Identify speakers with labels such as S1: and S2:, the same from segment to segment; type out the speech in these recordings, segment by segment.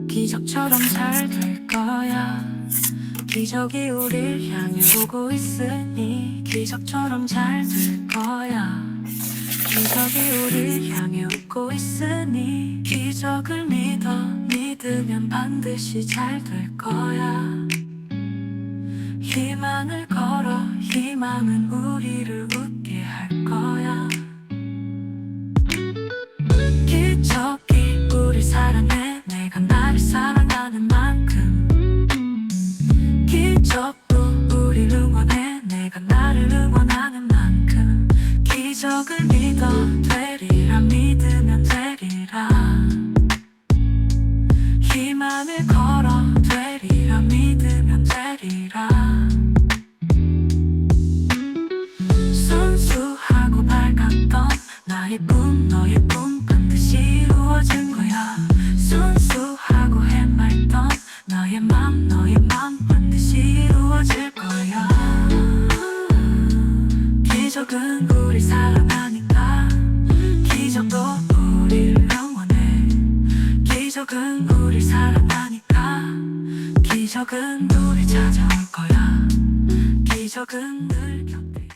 S1: 기적처럼 잘 될 거야. 기적이 우릴 향해 오고 있으니 기적처럼 잘 될 거야. 기적이 우릴 향해 오고 있으니 기적을 믿으면 반드시 잘 될 거야. 희망을 걸어 희망은 우리를 웃게 할 거야. 기적이 우릴 사랑해 내가 나를 사랑하는 만큼. 기적도 우릴 응원해 내가 나를 응원하는 만큼. 기적을 믿어 되리라 믿으면 되리라. 희망을 걸어 되리라 믿으면 되리라. 순수하고 밝았던 나의 꿈 너의 꿈 반드시 이루어질 거야. 순수하고 해맑던 너의 맘 반드시 이루어질 거야. 기적은 우리 사랑하니까 기적도 우리를 응원해. 기적은 우리 사랑하니까 기적은 우리 찾아올 거야. 기적은 늘 곁에.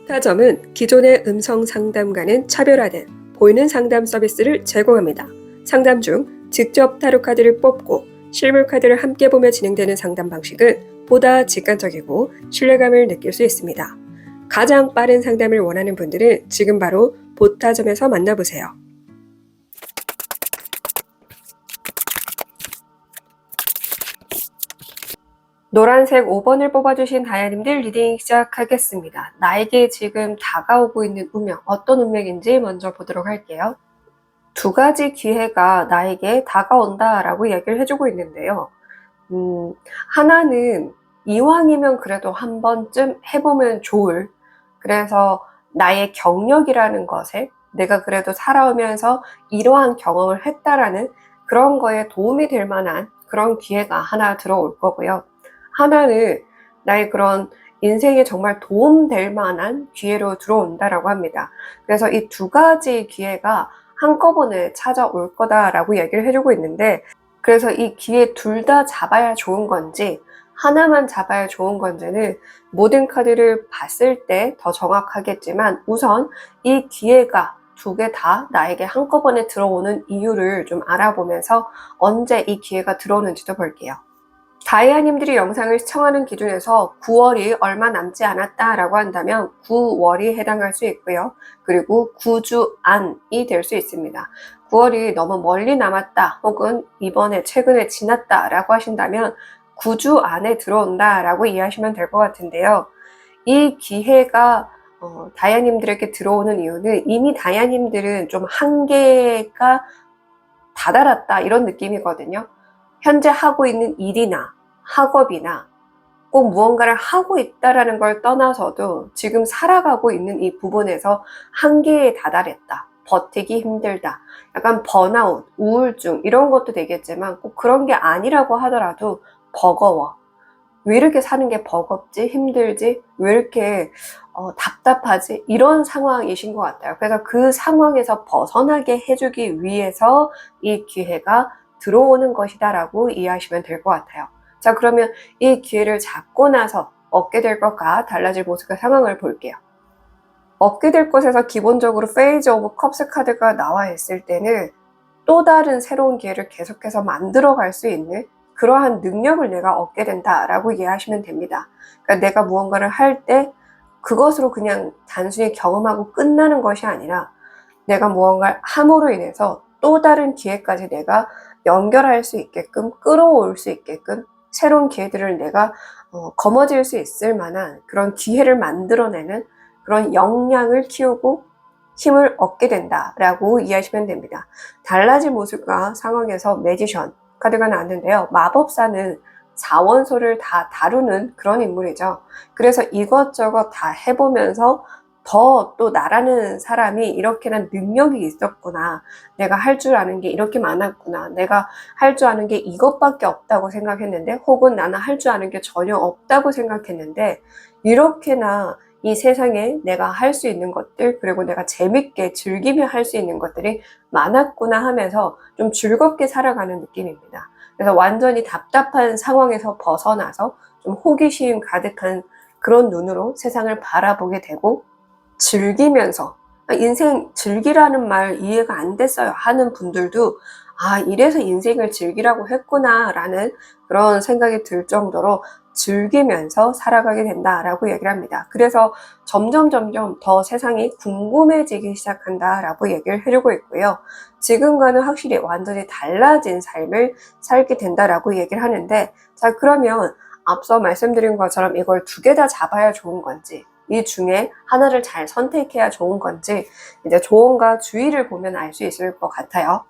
S2: 타점은 기존의 음성 상담과는 차별화된 보이는 상담 서비스를 제공합니다. 상담 중 직접 타로 카드를 뽑고 실물 카드를 함께 보며 진행되는 상담 방식은 보다 직관적이고 신뢰감을 느낄 수 있습니다. 가장 빠른 상담을 원하는 분들은 지금 바로 보타점에서 만나보세요. 노란색 5번을 뽑아주신 다이아님들 리딩 시작하겠습니다. 나에게 지금 다가오고 있는 운명, 어떤 운명인지 먼저 보도록 할게요. 두 가지 기회가 나에게 다가온다 라고 이야기를 해주고 있는데요. 하나는 이왕이면 그래도 한 번쯤 해보면 좋을, 그래서 나의 경력이라는 것에 내가 그래도 살아오면서 이러한 경험을 했다라는 그런 거에 도움이 될 만한 그런 기회가 하나 들어올 거고요. 하나는 나의 그런 인생에 정말 도움될 만한 기회로 들어온다라고 합니다. 그래서 이 두 가지 기회가 한꺼번에 찾아올 거다라고 얘기를 해주고 있는데, 그래서 이 기회 둘 다 잡아야 좋은 건지 하나만 잡아야 좋은 건지는 모든 카드를 봤을 때 더 정확하겠지만, 우선 이 기회가 두 개 다 나에게 한꺼번에 들어오는 이유를 좀 알아보면서 언제 이 기회가 들어오는지도 볼게요. 다이아님들이 영상을 시청하는 기준에서 9월이 얼마 남지 않았다라고 한다면 9월이 해당할 수 있고요. 그리고 9주 안이 될 수 있습니다. 9월이 너무 멀리 남았다 혹은 이번에 최근에 지났다라고 하신다면 9주 안에 들어온다라고 이해하시면 될 것 같은데요. 이 기회가 다이아님들에게 들어오는 이유는 이미 다이아님들은 좀 한계가 다다랐다 이런 느낌이거든요. 현재 하고 있는 일이나 학업이나 꼭 무언가를 하고 있다라는 걸 떠나서도 지금 살아가고 있는 이 부분에서 한계에 다다랐다, 버티기 힘들다, 약간 번아웃, 우울증 이런 것도 되겠지만 꼭 그런 게 아니라고 하더라도 버거워, 왜 이렇게 사는 게 버겁지, 힘들지, 왜 이렇게 답답하지, 이런 상황이신 것 같아요. 그래서 그 상황에서 벗어나게 해주기 위해서 이 기회가 들어오는 것이다 라고 이해하시면 될 것 같아요. 자, 그러면 이 기회를 잡고 나서 얻게 될 것과 달라질 모습과 상황을 볼게요. 얻게 될 것에서 기본적으로 페이지 오브 컵스 카드가 나와 있을 때는 또 다른 새로운 기회를 계속해서 만들어 갈 수 있는 그러한 능력을 내가 얻게 된다라고 이해하시면 됩니다. 그러니까 내가 무언가를 할 때 그것으로 그냥 단순히 경험하고 끝나는 것이 아니라 내가 무언가를 함으로 인해서 또 다른 기회까지 내가 연결할 수 있게끔, 끌어올 수 있게끔 새로운 기회들을 내가 거머쥘 수 있을 만한 그런 기회를 만들어내는 그런 역량을 키우고 힘을 얻게 된다라고 이해하시면 됩니다. 달라진 모습과 상황에서 매지션 카드가 나왔는데요. 마법사는 자원소를 다 다루는 그런 인물이죠. 그래서 이것저것 다 해보면서 더 또 나라는 사람이 이렇게나 능력이 있었구나. 내가 할 줄 아는 게 이렇게 많았구나. 내가 할 줄 아는 게 이것밖에 없다고 생각했는데, 혹은 나는 할 줄 아는 게 전혀 없다고 생각했는데, 이렇게나 이 세상에 내가 할 수 있는 것들, 그리고 내가 재밌게 즐기며 할 수 있는 것들이 많았구나 하면서 좀 즐겁게 살아가는 느낌입니다. 그래서 완전히 답답한 상황에서 벗어나서 좀 호기심 가득한 그런 눈으로 세상을 바라보게 되고, 즐기면서, 인생 즐기라는 말 이해가 안 됐어요 하는 분들도 이래서 인생을 즐기라고 했구나 라는 그런 생각이 들 정도로 즐기면서 살아가게 된다라고 얘기를 합니다. 그래서 점점 더 세상이 궁금해지기 시작한다 라고 얘기를 해주고 있고요. 지금과는 확실히 완전히 달라진 삶을 살게 된다라고 얘기를 하는데, 자, 그러면 앞서 말씀드린 것처럼 이걸 두 개 다 잡아야 좋은 건지, 이 중에 하나를 잘 선택해야 좋은 건지, 이제 조언과 주의를 보면 알 수 있을 것 같아요.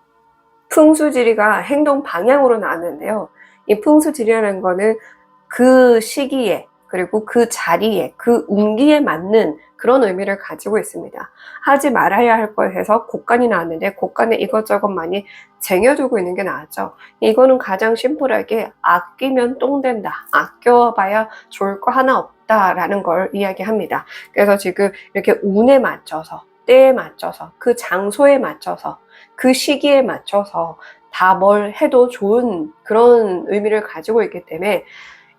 S2: 풍수지리가 행동 방향으로 나왔는데요. 이 풍수지리라는 거는 그 시기에, 그리고 그 자리에, 그 운기에 맞는 그런 의미를 가지고 있습니다. 하지 말아야 할 것에서 곡간이 나왔는데, 곡간에 이것저것 많이 쟁여두고 있는 게 나았죠. 이거는 가장 심플하게 아끼면 똥 된다, 아껴봐야 좋을 거 하나 없다라는 걸 이야기합니다. 그래서 지금 이렇게 운에 맞춰서, 때에 맞춰서, 그 장소에 맞춰서, 그 시기에 맞춰서 다 뭘 해도 좋은 그런 의미를 가지고 있기 때문에,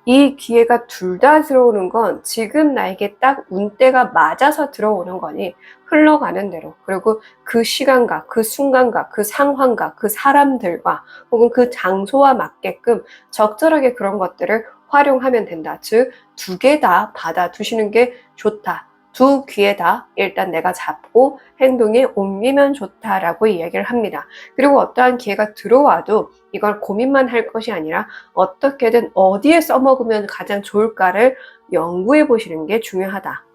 S2: 이 기회가 둘 다 들어오는 건 지금 나에게 딱 운때가 맞아서 들어오는 거니, 흘러가는 대로, 그리고 그 시간과 그 순간과 그 상황과 그 사람들과 혹은 그 장소와 맞게끔 적절하게 그런 것들을 활용하면 된다. 즉, 두 개 다 받아두시는 게 좋다. 두 귀에 다 일단 내가 잡고 행동에 옮기면 좋다라고 이야기를 합니다. 그리고 어떠한 기회가 들어와도 이걸 고민만 할 것이 아니라 어떻게든 어디에 써먹으면 가장 좋을까를 연구해 보시는 게 중요하다.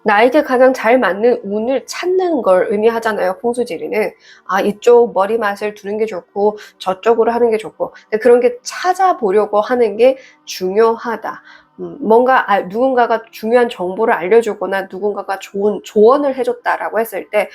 S2: 나에게 가장 잘 맞는 운을 찾는 걸 의미하잖아요, 풍수지리는. 이쪽 머리맛을 두는 게 좋고 저쪽으로 하는 게 좋고, 근데 그런 게 찾아보려고 하는 게 중요하다. 뭔가 누군가가 중요한 정보를 알려주거나 누군가가 좋은 조언을 해줬다라고 했을 때,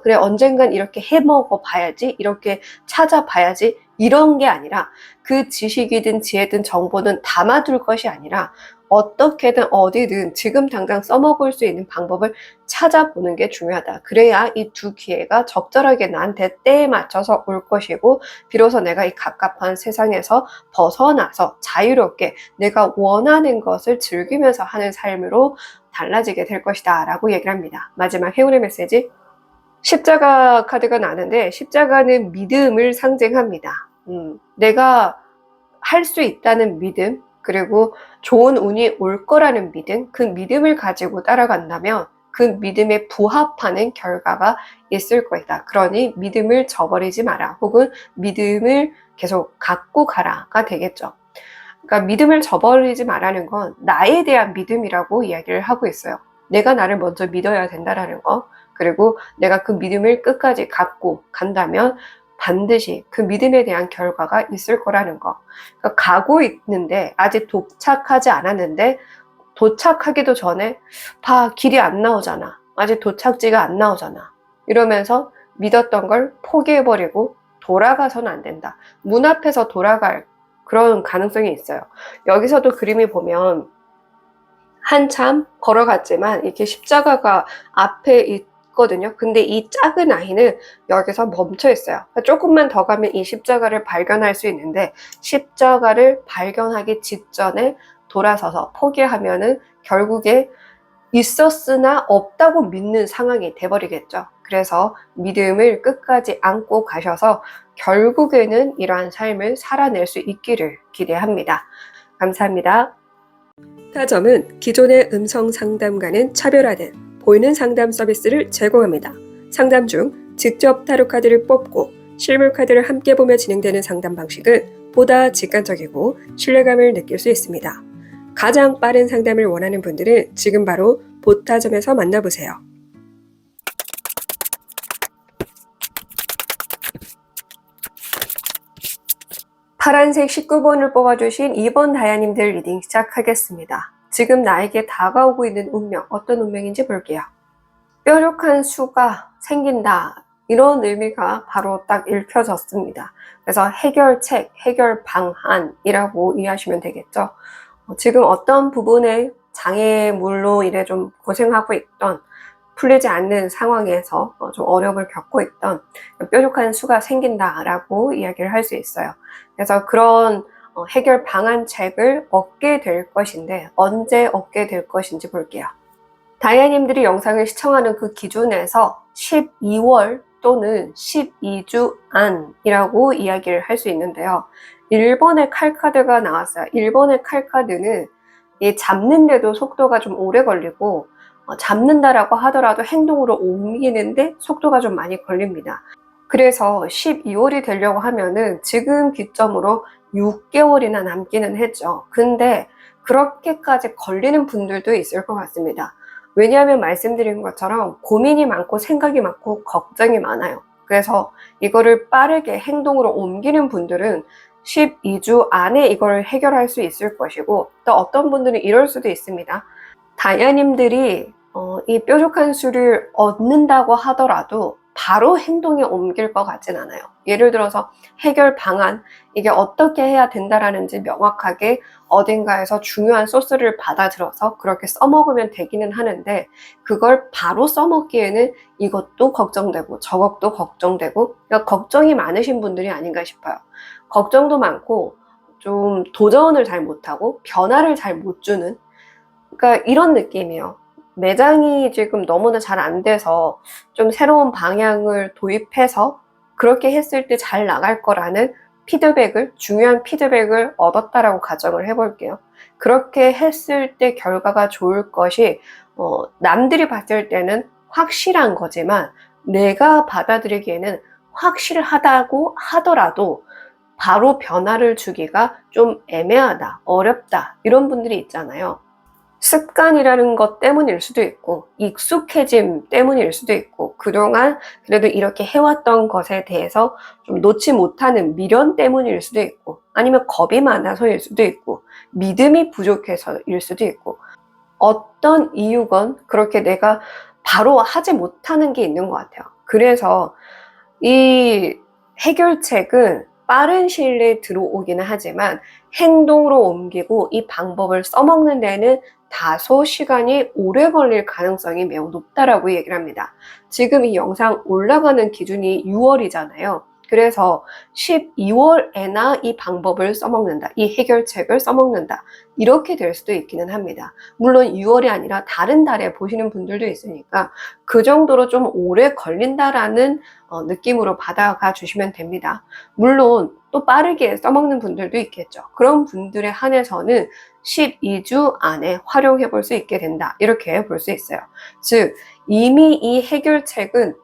S2: 그래, 언젠간 이렇게 해먹어 봐야지, 이렇게 찾아봐야지, 이런 게 아니라, 그 지식이든 지혜든 정보는 담아둘 것이 아니라 어떻게든 어디든 지금 당장 써먹을 수 있는 방법을 찾아보는 게 중요하다. 그래야 이 두 기회가 적절하게 나한테 때에 맞춰서 올 것이고, 비로소 내가 이 갑갑한 세상에서 벗어나서 자유롭게 내가 원하는 것을 즐기면서 하는 삶으로 달라지게 될 것이다 라고 얘기를 합니다. 마지막 행운의 메시지, 십자가 카드가 나는데, 십자가는 믿음을 상징합니다. 내가 할 수 있다는 믿음, 그리고 좋은 운이 올 거라는 믿음, 그 믿음을 가지고 따라간다면 그 믿음에 부합하는 결과가 있을 것이다. 그러니 믿음을 저버리지 마라, 혹은 믿음을 계속 갖고 가라가 되겠죠. 그러니까 믿음을 저버리지 말라는 건 나에 대한 믿음이라고 이야기를 하고 있어요. 내가 나를 먼저 믿어야 된다라는 거, 그리고 내가 그 믿음을 끝까지 갖고 간다면 반드시 그 믿음에 대한 결과가 있을 거라는 거. 그러니까 가고 있는데 아직 도착하지 않았는데, 도착하기도 전에 길이 안 나오잖아, 아직 도착지가 안 나오잖아, 이러면서 믿었던 걸 포기해버리고 돌아가서는 안 된다. 문 앞에서 돌아갈 그런 가능성이 있어요. 여기서도 그림이 보면 한참 걸어갔지만 이렇게 십자가가 앞에 있거든요. 근데 이 작은 아이는 여기서 멈춰 있어요. 그러니까 조금만 더 가면 이 십자가를 발견할 수 있는데, 십자가를 발견하기 직전에 돌아서서 포기하면은 결국에 있었으나 없다고 믿는 상황이 돼버리겠죠. 그래서 믿음을 끝까지 안고 가셔서 결국에는 이러한 삶을 살아낼 수 있기를 기대합니다. 감사합니다. 타점은 기존의 음성 상담과는 차별화된 보이는 상담 서비스를 제공합니다. 상담 중 직접 타로 카드를 뽑고 실물 카드를 함께 보며 진행되는 상담 방식은 보다 직관적이고 신뢰감을 느낄 수 있습니다. 가장 빠른 상담을 원하는 분들은 지금 바로 보타점에서 만나보세요. 파란색 19번을 뽑아주신 2번 다야님들 리딩 시작하겠습니다. 지금 나에게 다가오고 있는 운명, 어떤 운명인지 볼게요. 뾰족한 수가 생긴다. 이런 의미가 바로 딱 읽혀졌습니다. 그래서 해결책, 해결 방안이라고 이해하시면 되겠죠. 지금 어떤 부분에 장애물로 인해 좀 고생하고 있던, 풀리지 않는 상황에서 좀 어려움을 겪고 있던 뾰족한 수가 생긴다라고 이야기를 할 수 있어요. 그래서 그런 해결 방안책을 얻게 될 것인데 언제 얻게 될 것인지 볼게요. 다이아님들이 영상을 시청하는 그 기준에서 12월 또는 12주 안이라고 이야기를 할 수 있는데요. 1번의 칼카드가 나왔어요. 1번의 칼카드는 이 잡는데도 속도가 좀 오래 걸리고 잡는다라고 하더라도 행동으로 옮기는데 속도가 좀 많이 걸립니다. 그래서 12월이 되려고 하면은 지금 기점으로 6개월이나 남기는 했죠. 근데 그렇게까지 걸리는 분들도 있을 것 같습니다. 왜냐하면 말씀드린 것처럼 고민이 많고 생각이 많고 걱정이 많아요. 그래서 이거를 빠르게 행동으로 옮기는 분들은 12주 안에 이걸 해결할 수 있을 것이고, 또 어떤 분들은 이럴 수도 있습니다. 다이아님들이 이 뾰족한 수를 얻는다고 하더라도 바로 행동에 옮길 것 같진 않아요. 예를 들어서 해결 방안, 이게 어떻게 해야 된다라는지 명확하게 어딘가에서 중요한 소스를 받아들여서 그렇게 써먹으면 되기는 하는데, 그걸 바로 써먹기에는 이것도 걱정되고 저것도 걱정되고, 그러니까 걱정이 많으신 분들이 아닌가 싶어요. 걱정도 많고 좀 도전을 잘 못하고 변화를 잘 못 주는, 그러니까 이런 느낌이에요. 매장이 지금 너무나 잘 안 돼서 좀 새로운 방향을 도입해서 그렇게 했을 때 잘 나갈 거라는 피드백을, 중요한 피드백을 얻었다라고 가정을 해볼게요. 그렇게 했을 때 결과가 좋을 것이 남들이 봤을 때는 확실한 거지만 내가 받아들이기에는 확실하다고 하더라도 바로 변화를 주기가 좀 애매하다, 어렵다, 이런 분들이 있잖아요. 습관이라는 것 때문일 수도 있고 익숙해짐 때문일 수도 있고 그동안 그래도 이렇게 해왔던 것에 대해서 좀 놓지 못하는 미련 때문일 수도 있고, 아니면 겁이 많아서일 수도 있고 믿음이 부족해서일 수도 있고, 어떤 이유건 그렇게 내가 바로 하지 못하는 게 있는 것 같아요. 그래서 이 해결책은 빠른 시일 내에 들어오기는 하지만 행동으로 옮기고 이 방법을 써먹는 데는 다소 시간이 오래 걸릴 가능성이 매우 높다라고 얘기를 합니다. 지금 이 영상 올라가는 기준이 6월이잖아요. 그래서 12월에나 이 방법을 써먹는다, 이 해결책을 써먹는다, 이렇게 될 수도 있기는 합니다. 물론 6월이 아니라 다른 달에 보시는 분들도 있으니까 그 정도로 좀 오래 걸린다라는 느낌으로 받아가 주시면 됩니다. 물론 또 빠르게 써먹는 분들도 있겠죠. 그런 분들에 한해서는 12주 안에 활용해 볼 수 있게 된다, 이렇게 볼 수 있어요. 즉 이미 이 해결책은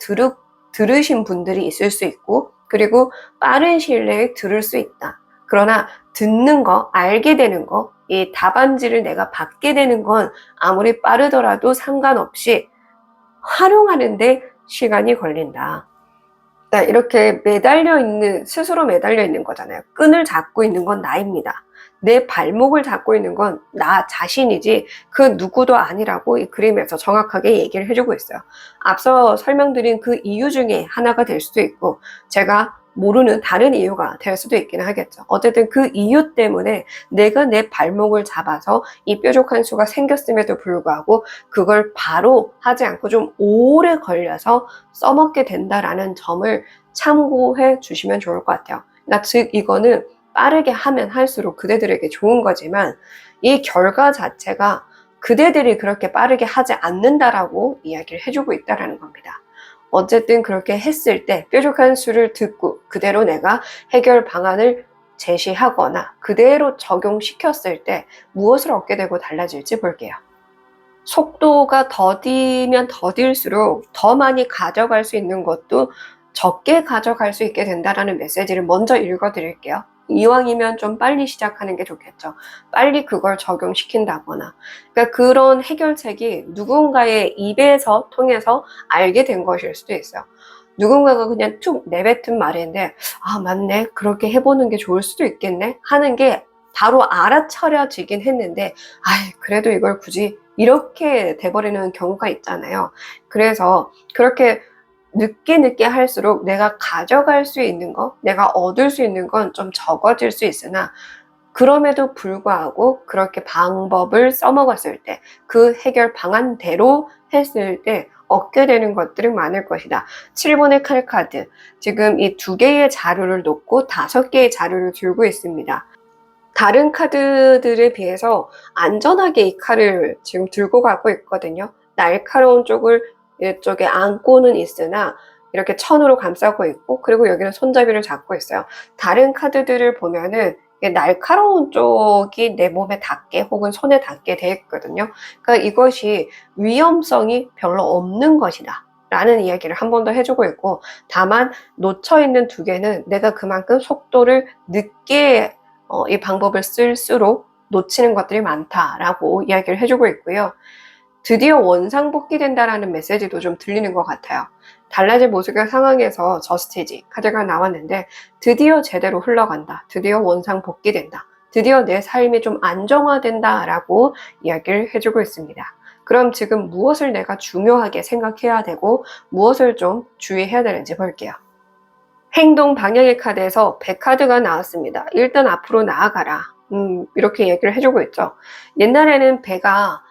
S2: 들으신 분들이 있을 수 있고, 그리고 빠른 시일 내에 들을 수 있다. 그러나 듣는 거, 알게 되는 거, 이 답안지를 내가 받게 되는 건 아무리 빠르더라도 상관없이 활용하는데 시간이 걸린다. 이렇게 스스로 매달려 있는 거잖아요. 끈을 잡고 있는 건 나입니다. 내 발목을 잡고 있는 건 나 자신이지 그 누구도 아니라고 이 그림에서 정확하게 얘기를 해주고 있어요. 앞서 설명드린 그 이유 중에 하나가 될 수도 있고 제가 모르는 다른 이유가 될 수도 있기는 하겠죠. 어쨌든 그 이유 때문에 내가 내 발목을 잡아서 이 뾰족한 수가 생겼음에도 불구하고 그걸 바로 하지 않고 좀 오래 걸려서 써먹게 된다라는 점을 참고해 주시면 좋을 것 같아요. 그러니까 즉 이거는 빠르게 하면 할수록 그대들에게 좋은 거지만 이 결과 자체가 그대들이 그렇게 빠르게 하지 않는다라고 이야기를 해주고 있다는 겁니다. 어쨌든 그렇게 했을 때 뾰족한 수를 듣고 그대로 내가 해결 방안을 제시하거나 그대로 적용시켰을 때 무엇을 얻게 되고 달라질지 볼게요. 속도가 더디면 더딜수록 더 많이 가져갈 수 있는 것도 적게 가져갈 수 있게 된다는 메시지를 먼저 읽어드릴게요. 이왕이면 좀 빨리 시작하는 게 좋겠죠. 빨리 그걸 적용시킨다거나. 그러니까 그런 해결책이 누군가의 입에서 통해서 알게 된 것일 수도 있어요. 누군가가 그냥 툭 내뱉은 말인데 아 맞네, 그렇게 해보는 게 좋을 수도 있겠네 하는 게 바로 알아차려지긴 했는데 그래도 이걸 굳이 이렇게 돼버리는 경우가 있잖아요. 그래서 그렇게 늦게 할수록 내가 가져갈 수 있는 거, 내가 얻을 수 있는 건 좀 적어질 수 있으나 그럼에도 불구하고 그렇게 방법을 써먹었을 때, 그 해결 방안대로 했을 때 얻게 되는 것들은 많을 것이다. 7번의 칼카드. 지금 이 2개의 자루를 놓고 5개의 자루를 들고 있습니다. 다른 카드들에 비해서 안전하게 이 칼을 지금 들고 가고 있거든요. 날카로운 쪽을 이쪽에 안고는 있으나 이렇게 천으로 감싸고 있고, 그리고 여기는 손잡이를 잡고 있어요. 다른 카드들을 보면은 날카로운 쪽이 내 몸에 닿게 혹은 손에 닿게 되어 있거든요. 그러니까 이것이 위험성이 별로 없는 것이다 라는 이야기를 한 번 더 해주고 있고, 다만 놓쳐있는 2개는 내가 그만큼 속도를 늦게 이 방법을 쓸수록 놓치는 것들이 많다라고 이야기를 해주고 있고요. 드디어 원상복귀된다라는 메시지도 좀 들리는 것 같아요. 달라진 모습의 상황에서 저스티지 카드가 나왔는데 드디어 제대로 흘러간다. 드디어 원상복귀된다. 드디어 내 삶이 좀 안정화된다라고 이야기를 해주고 있습니다. 그럼 지금 무엇을 내가 중요하게 생각해야 되고 무엇을 좀 주의해야 되는지 볼게요. 행동 방향의 카드에서 100카드가 나왔습니다. 일단 앞으로 나아가라. 이렇게 얘기를 해주고 있죠. 옛날에는 배가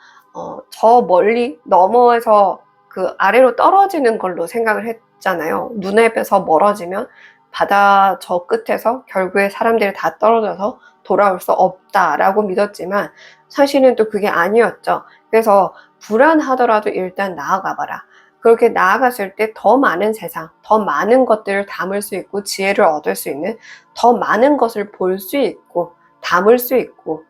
S2: 저 멀리 너머에서 그 아래로 떨어지는 걸로 생각을 했잖아요. 눈앞에서 멀어지면 바다 저 끝에서 결국에 사람들이 다 떨어져서 돌아올 수 없다라고 믿었지만 사실은 또 그게 아니었죠. 그래서 불안하더라도 일단 나아가 봐라. 그렇게 나아갔을 때 더 많은 세상, 더 많은 것들을 담을 수 있고 지혜를 얻을 수 있는, 더 많은 것을 볼 수 있고 담을 수 있고,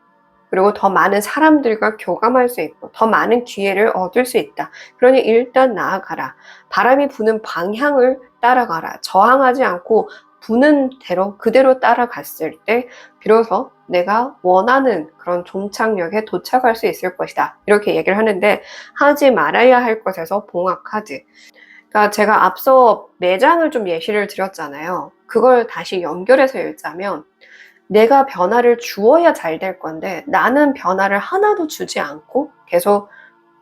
S2: 그리고 더 많은 사람들과 교감할 수 있고 더 많은 기회를 얻을 수 있다. 그러니 일단 나아가라. 바람이 부는 방향을 따라가라. 저항하지 않고 부는 대로 그대로 따라갔을 때 비로소 내가 원하는 그런 종착역에 도착할 수 있을 것이다. 이렇게 얘기를 하는데, 하지 말아야 할 것에서 봉합 카드. 그러니까 제가 앞서 매장을 좀 예시를 드렸잖아요. 그걸 다시 연결해서 읽자면, 내가 변화를 주어야 잘 될 건데 나는 변화를 하나도 주지 않고 계속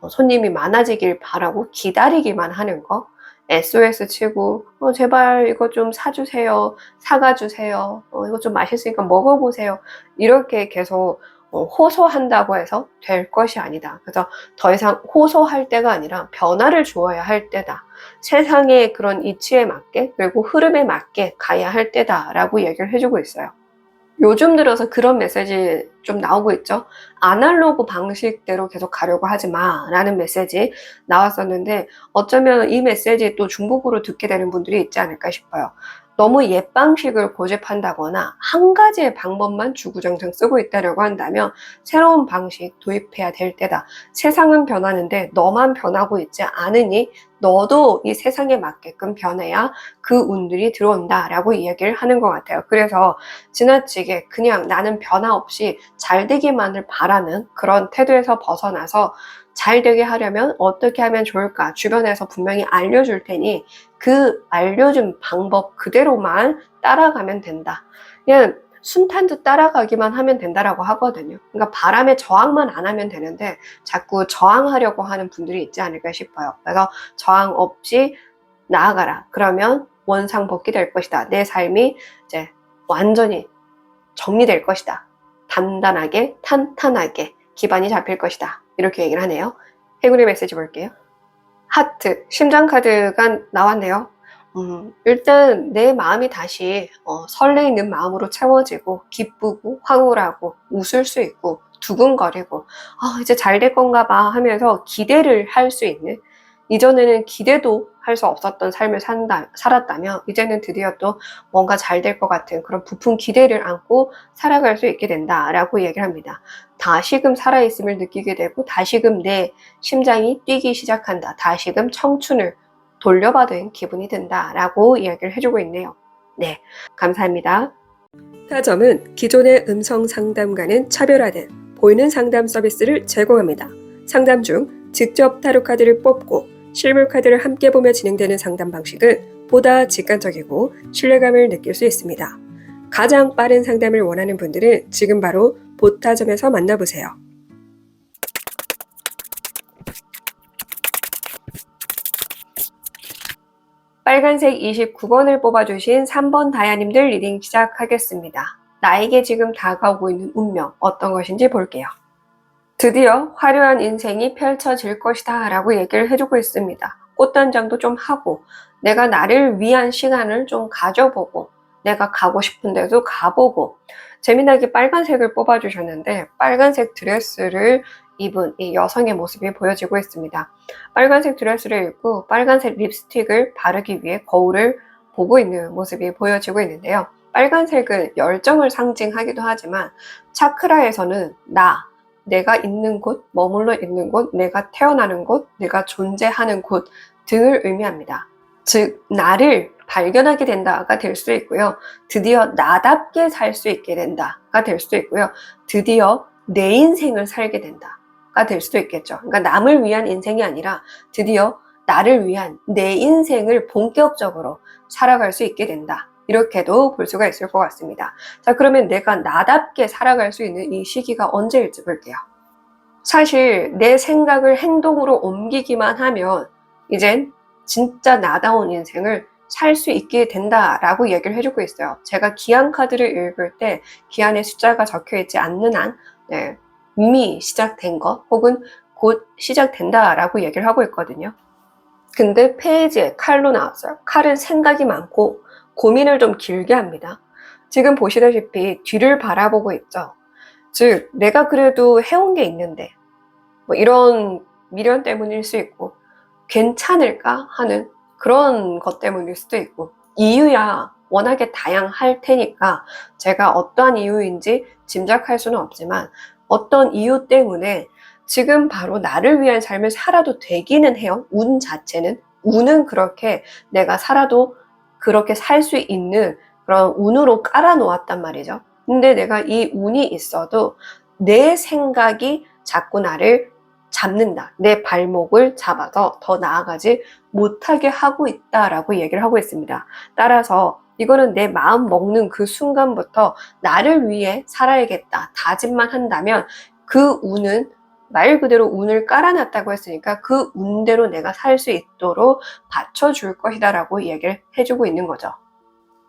S2: 손님이 많아지길 바라고 기다리기만 하는 거, SOS 치고 제발 이거 좀 사주세요, 사가주세요, 이거 좀 맛있으니까 먹어보세요, 이렇게 계속 호소한다고 해서 될 것이 아니다. 그래서 더 이상 호소할 때가 아니라 변화를 주어야 할 때다. 세상의 그런 이치에 맞게 그리고 흐름에 맞게 가야 할 때다라고 얘기를 해주고 있어요. 요즘 들어서 그런 메시지 좀 나오고 있죠. 아날로그 방식대로 계속 가려고 하지 마 라는 메시지 나왔었는데, 어쩌면 이 메시지 또 중복으로 듣게 되는 분들이 있지 않을까 싶어요. 너무 옛 방식을 고집한다거나 한 가지의 방법만 주구장창 쓰고 있다고 한다면 새로운 방식 도입해야 될 때다. 세상은 변하는데 너만 변하고 있지 않으니 너도 이 세상에 맞게끔 변해야 그 운들이 들어온다 라고 이야기를 하는 것 같아요. 그래서 지나치게 그냥 나는 변화 없이 잘 되기만을 바라는 그런 태도에서 벗어나서 잘 되게 하려면 어떻게 하면 좋을까 주변에서 분명히 알려줄 테니 그 알려준 방법 그대로만 따라가면 된다. 그냥 순탄듯 따라가기만 하면 된다라고 하거든요. 그러니까 바람에 저항만 안 하면 되는데 자꾸 저항하려고 하는 분들이 있지 않을까 싶어요. 그래서 저항 없이 나아가라. 그러면 원상복귀 될 것이다. 내 삶이 이제 완전히 정리될 것이다. 단단하게 탄탄하게 기반이 잡힐 것이다. 이렇게 얘기를 하네요. 해군의 메시지 볼게요. 하트, 심장 카드가 나왔네요. 일단 내 마음이 다시 설레이는 마음으로 채워지고 기쁘고 황홀하고 웃을 수 있고 두근거리고 이제 잘 될 건가 봐 하면서 기대를 할 수 있는, 이전에는 기대도 할 수 없었던 삶을 살았다면 이제는 드디어 또 뭔가 잘 될 것 같은 그런 부푼 기대를 안고 살아갈 수 있게 된다라고 얘기를 합니다. 다시금 살아있음을 느끼게 되고 다시금 내 심장이 뛰기 시작한다. 다시금 청춘을 돌려받은 기분이 든다라고 이야기를 해주고 있네요. 네, 감사합니다. 타점은 기존의 음성 상담과는 차별화된 보이는 상담 서비스를 제공합니다. 상담 중 직접 타로 카드를 뽑고 실물 카드를 함께 보며 진행되는 상담 방식은 보다 직관적이고 신뢰감을 느낄 수 있습니다. 가장 빠른 상담을 원하는 분들은 지금 바로 보타점에서 만나보세요. 빨간색 29번을 뽑아주신 3번 다야님들 리딩 시작하겠습니다. 나에게 지금 다가오고 있는 운명 어떤 것인지 볼게요. 드디어 화려한 인생이 펼쳐질 것이다 라고 얘기를 해주고 있습니다. 꽃단장도 좀 하고 내가 나를 위한 시간을 좀 가져보고 내가 가고 싶은 데도 가보고 재미나게 빨간색을 뽑아주셨는데 빨간색 드레스를 입은 이 여성의 모습이 보여지고 있습니다. 빨간색 드레스를 입고 빨간색 립스틱을 바르기 위해 거울을 보고 있는 모습이 보여지고 있는데요. 빨간색은 열정을 상징하기도 하지만 차크라에서는 내가 있는 곳, 머물러 있는 곳, 내가 태어나는 곳, 내가 존재하는 곳 등을 의미합니다. 즉, 나를 발견하게 된다가 될 수 있고요. 드디어 나답게 살 수 있게 된다가 될 수도 있고요. 드디어 내 인생을 살게 된다가 될 수도 있겠죠. 그러니까 남을 위한 인생이 아니라 드디어 나를 위한 내 인생을 본격적으로 살아갈 수 있게 된다. 이렇게도 볼 수가 있을 것 같습니다. 자, 그러면 내가 나답게 살아갈 수 있는 이 시기가 언제일지 볼게요. 사실 내 생각을 행동으로 옮기기만 하면 이젠 진짜 나다운 인생을 살 수 있게 된다라고 얘기를 해주고 있어요. 제가 기한 카드를 읽을 때 기한에 숫자가 적혀 있지 않는 한 이미 시작된 것 혹은 곧 시작된다라고 얘기를 하고 있거든요. 근데 페이지에 칼로 나왔어요. 칼은 생각이 많고 고민을 좀 길게 합니다. 지금 보시다시피 뒤를 바라보고 있죠. 즉 내가 그래도 해온 게 있는데 뭐 이런 미련 때문일 수 있고 괜찮을까 하는 그런 것 때문일 수도 있고 이유야 워낙에 다양할 테니까 제가 어떠한 이유인지 짐작할 수는 없지만 어떤 이유 때문에 지금 바로 나를 위한 삶을 살아도 되기는 해요. 운 자체는. 운은 그렇게 내가 살아도 그렇게 살 수 있는 그런 운으로 깔아놓았단 말이죠. 근데 내가 이 운이 있어도 내 생각이 자꾸 나를 잡는다. 내 발목을 잡아서 더 나아가지 못하게 하고 있다라고 얘기를 하고 있습니다. 따라서 이거는 내 마음 먹는 그 순간부터 나를 위해 살아야겠다. 다짐만 한다면 그 운은 말 그대로 운을 깔아놨다고 했으니까 그 운대로 내가 살 수 있도록 받쳐줄 것이다 라고 얘기를 해주고 있는 거죠.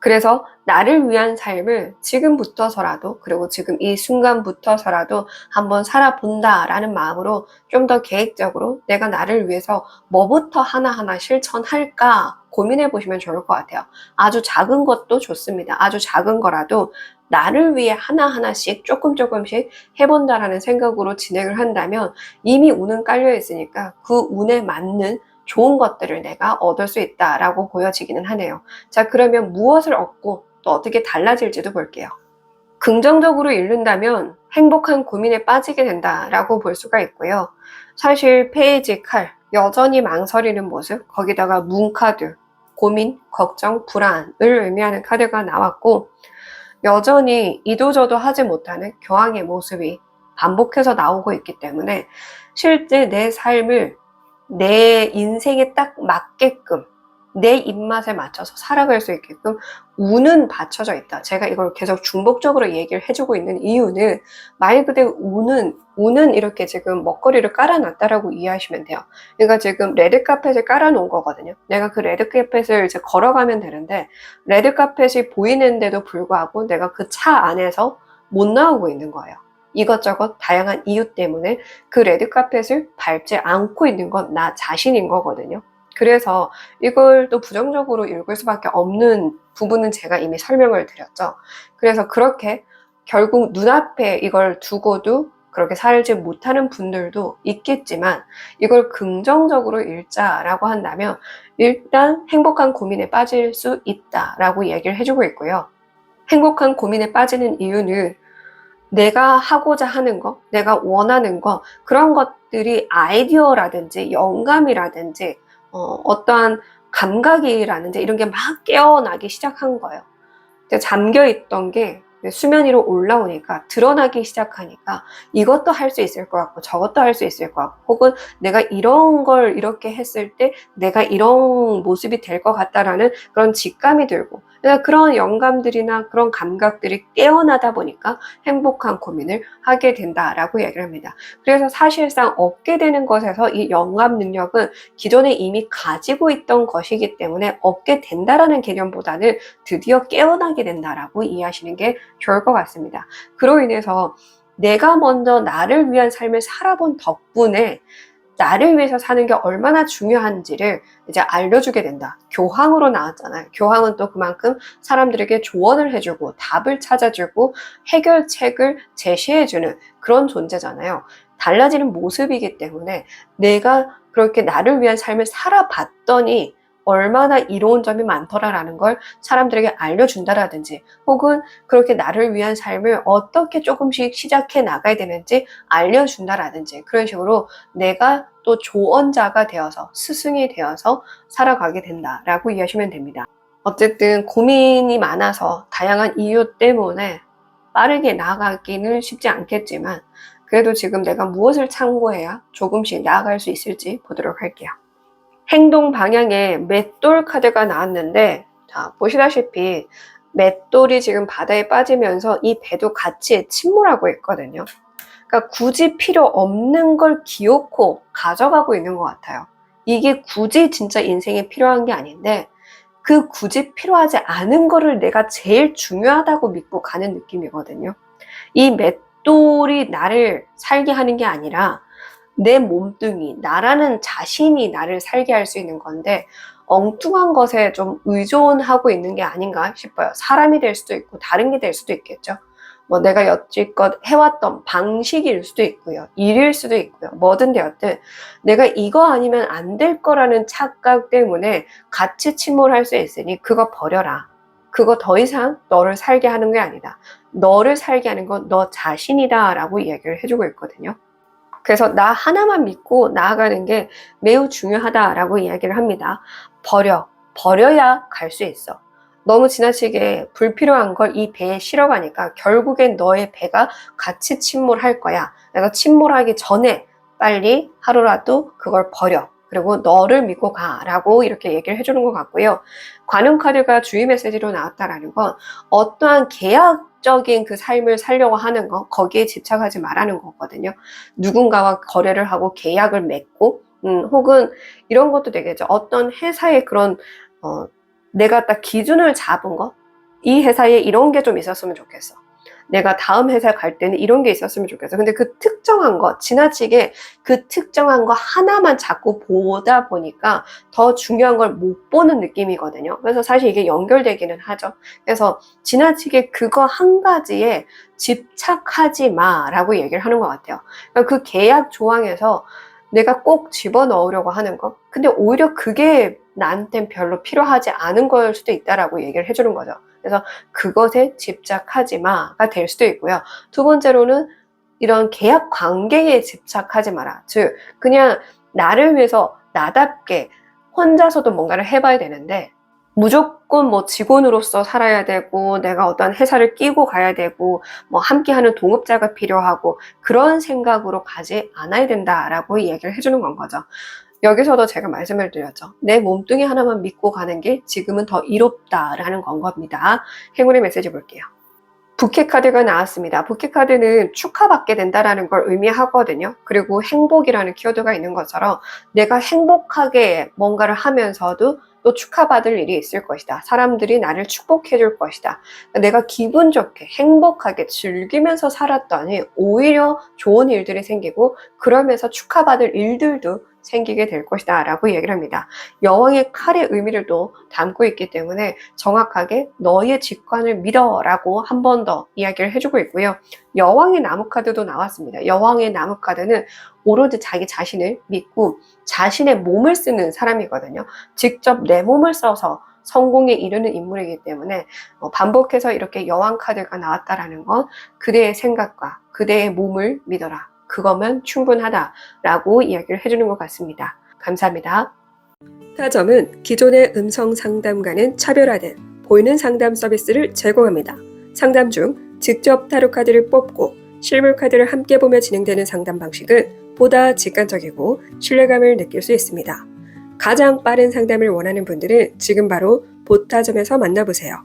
S2: 그래서 나를 위한 삶을 지금부터서라도 그리고 지금 이 순간부터서라도 한번 살아본다라는 마음으로 좀 더 계획적으로 내가 나를 위해서 뭐부터 하나하나 실천할까 고민해 보시면 좋을 것 같아요. 아주 작은 것도 좋습니다. 아주 작은 거라도 나를 위해 하나하나씩 조금씩 해본다라는 생각으로 진행을 한다면 이미 운은 깔려 있으니까 그 운에 맞는 좋은 것들을 내가 얻을 수 있다라고 보여지기는 하네요. 자, 그러면 무엇을 얻고 또 어떻게 달라질지도 볼게요. 긍정적으로 읽는다면 행복한 고민에 빠지게 된다라고 볼 수가 있고요. 사실 페이지 칼, 여전히 망설이는 모습, 거기다가 문카드, 고민, 걱정, 불안을 의미하는 카드가 나왔고 여전히 이도저도 하지 못하는 교황의 모습이 반복해서 나오고 있기 때문에 실제 내 삶을 내 인생에 딱 맞게끔 내 입맛에 맞춰서 살아갈 수 있게끔 운은 받쳐져 있다. 제가 이걸 계속 중복적으로 얘기를 해주고 있는 이유는 말 그대로 운은 이렇게 지금 먹거리를 깔아놨다라고 이해하시면 돼요. 그러니까 지금 레드카펫을 깔아놓은 거거든요. 내가 그 레드카펫을 이제 걸어가면 되는데 레드카펫이 보이는데도 불구하고 내가 그 차 안에서 못 나오고 있는 거예요. 이것저것 다양한 이유 때문에 그 레드카펫을 밟지 않고 있는 건 나 자신인 거거든요. 그래서 이걸 또 부정적으로 읽을 수밖에 없는 부분은 제가 이미 설명을 드렸죠. 그래서 그렇게 결국 눈앞에 이걸 두고도 그렇게 살지 못하는 분들도 있겠지만 이걸 긍정적으로 읽자라고 한다면 일단 행복한 고민에 빠질 수 있다라고 얘기를 해주고 있고요. 행복한 고민에 빠지는 이유는 내가 하고자 하는 거, 내가 원하는 거, 그런 것들이 아이디어라든지 영감이라든지 어떠한 감각이라든지 이런 게 막 깨어나기 시작한 거예요. 잠겨있던 게 수면 위로 올라오니까 드러나기 시작하니까 이것도 할 수 있을 것 같고 저것도 할 수 있을 것 같고 혹은 내가 이런 걸 이렇게 했을 때 내가 이런 모습이 될 것 같다라는 그런 직감이 들고 그래서 그런 영감들이나 그런 감각들이 깨어나다 보니까 행복한 고민을 하게 된다라고 얘기를 합니다. 그래서 사실상 얻게 되는 것에서 이 영감 능력은 기존에 이미 가지고 있던 것이기 때문에 얻게 된다라는 개념보다는 드디어 깨어나게 된다라고 이해하시는 게 좋을 것 같습니다. 그로 인해서 내가 먼저 나를 위한 삶을 살아본 덕분에 나를 위해서 사는 게 얼마나 중요한지를 이제 알려주게 된다. 교황으로 나왔잖아요. 교황은 또 그만큼 사람들에게 조언을 해주고 답을 찾아주고 해결책을 제시해주는 그런 존재잖아요. 달라지는 모습이기 때문에 내가 그렇게 나를 위한 삶을 살아봤더니 얼마나 이로운 점이 많더라라는 걸 사람들에게 알려준다라든지 혹은 그렇게 나를 위한 삶을 어떻게 조금씩 시작해 나가야 되는지 알려준다라든지 그런 식으로 내가 또 조언자가 되어서 스승이 되어서 살아가게 된다라고 이해하시면 됩니다. 어쨌든 고민이 많아서 다양한 이유 때문에 빠르게 나아가기는 쉽지 않겠지만 그래도 지금 내가 무엇을 참고해야 조금씩 나아갈 수 있을지 보도록 할게요. 행동 방향에 맷돌 카드가 나왔는데 자 보시다시피 맷돌이 지금 바다에 빠지면서 이 배도 같이 침몰하고 있거든요. 그러니까 굳이 필요 없는 걸 기어코 가져가고 있는 것 같아요. 이게 굳이 진짜 인생에 필요한 게 아닌데 그 굳이 필요하지 않은 거를 내가 제일 중요하다고 믿고 가는 느낌이거든요. 이 맷돌이 나를 살게 하는 게 아니라 내 몸뚱이, 나라는 자신이 나를 살게 할 수 있는 건데 엉뚱한 것에 좀 의존하고 있는 게 아닌가 싶어요. 사람이 될 수도 있고 다른 게 될 수도 있겠죠. 뭐 내가 여지껏 해왔던 방식일 수도 있고요. 일일 수도 있고요. 뭐든 되었든 내가 이거 아니면 안 될 거라는 착각 때문에 같이 침몰할 수 있으니 그거 버려라. 그거 더 이상 너를 살게 하는 게 아니다. 너를 살게 하는 건 너 자신이다 라고 이야기를 해주고 있거든요. 그래서 나 하나만 믿고 나아가는 게 매우 중요하다라고 이야기를 합니다. 버려야 갈 수 있어. 너무 지나치게 불필요한 걸 이 배에 실어가니까 결국엔 너의 배가 같이 침몰할 거야. 그래서 침몰하기 전에 빨리 하루라도 그걸 버려. 그리고 너를 믿고 가라고 이렇게 얘기를 해주는 것 같고요. 관용 카드가 주의 메시지로 나왔다라는 건 어떠한 계약적인 그 삶을 살려고 하는 거 거기에 집착하지 말라는 거거든요. 누군가와 거래를 하고 계약을 맺고 혹은 이런 것도 되겠죠. 어떤 회사의 그런 내가 딱 기준을 잡은 거, 이 회사에 이런 게 좀 있었으면 좋겠어. 내가 다음 회사에 갈 때는 이런 게 있었으면 좋겠어. 근데 그 특정한 거, 지나치게 그 특정한 거 하나만 자꾸 보다 보니까 더 중요한 걸 못 보는 느낌이거든요. 그래서 사실 이게 연결되기는 하죠. 그래서 지나치게 그거 한 가지에 집착하지 마라고 얘기를 하는 것 같아요. 그러니까 그 계약 조항에서 내가 꼭 집어넣으려고 하는 거, 근데 오히려 그게 나한텐 별로 필요하지 않은 걸 수도 있다라고 얘기를 해주는 거죠. 그래서 그것에 집착하지 마가 될 수도 있고요. 두 번째로는 이런 계약 관계에 집착하지 마라. 즉 그냥 나를 위해서 나답게 혼자서도 뭔가를 해봐야 되는데 무조건 뭐 직원으로서 살아야 되고 내가 어떤 회사를 끼고 가야 되고 뭐 함께하는 동업자가 필요하고 그런 생각으로 가지 않아야 된다라고 이야기를 해주는 건 거죠. 여기서도 제가 말씀을 드렸죠. 내 몸뚱이 하나만 믿고 가는 게 지금은 더 이롭다라는 건 겁니다. 행운의 메시지 볼게요. 부캐 카드가 나왔습니다. 부캐 카드는 축하받게 된다라는 걸 의미하거든요. 그리고 행복이라는 키워드가 있는 것처럼 내가 행복하게 뭔가를 하면서도 또 축하받을 일이 있을 것이다. 사람들이 나를 축복해 줄 것이다. 내가 기분 좋게 행복하게 즐기면서 살았더니 오히려 좋은 일들이 생기고 그러면서 축하받을 일들도 생기게 될 것이다 라고 얘기를 합니다. 여왕의 칼의 의미를 또 담고 있기 때문에 정확하게 너의 직관을 믿어 라고 한 번 더 이야기를 해주고 있고요. 여왕의 나무 카드도 나왔습니다. 여왕의 나무 카드는 오로지 자기 자신을 믿고 자신의 몸을 쓰는 사람이거든요. 직접 내 몸을 써서 성공에 이르는 인물이기 때문에 반복해서 이렇게 여왕 카드가 나왔다라는 건 그대의 생각과 그대의 몸을 믿어라. 그거면 충분하다라고 이야기를 해주는 것 같습니다. 감사합니다. 타점은 기존의 음성 상담과는 차별화된 보이는 상담 서비스를 제공합니다. 상담 중 직접 타로 카드를 뽑고 실물 카드를 함께 보며 진행되는 상담 방식은 보다 직관적이고 신뢰감을 느낄 수 있습니다. 가장 빠른 상담을 원하는 분들은 지금 바로 보타점에서 만나보세요.